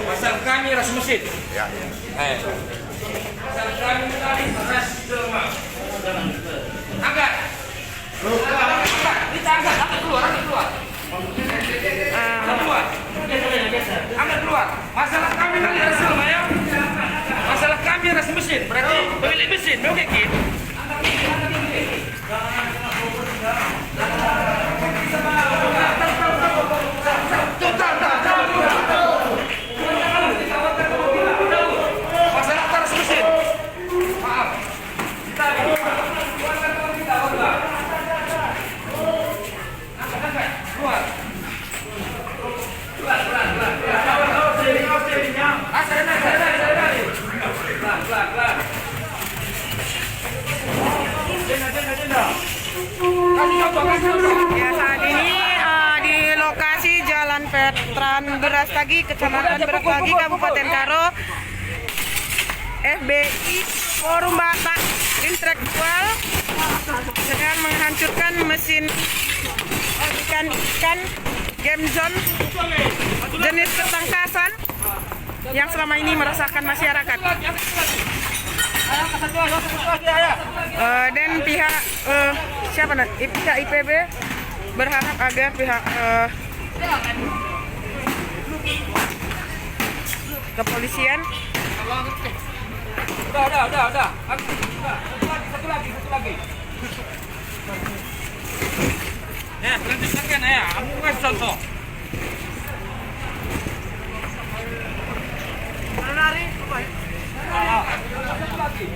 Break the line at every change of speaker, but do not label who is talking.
Pasal kami ras mesin.
Ya.
Pasal kami ras derma. Angkat. Kita angkat keluar, angkat keluar. Angkat keluar. Masalah kami nanti ras derma ya. Masalah kami ras mesin. Berarti pemilik mesin, oke Kit.
Ya, saat ini di lokasi Jalan Veteran Berastagi, Kecamatan Berastagi, Kabupaten Karo, FBI Forum Batak Intelektual sedang menghancurkan mesin ikan game zone jenis ketangkasan yang selama ini meresahkan masyarakat. Dan pihak pihak IPB berharap agar pihak kepolisian
Udah. Satu lagi. Ya, lanjutkan ya. Aku kasih contoh. Lari, satu lagi.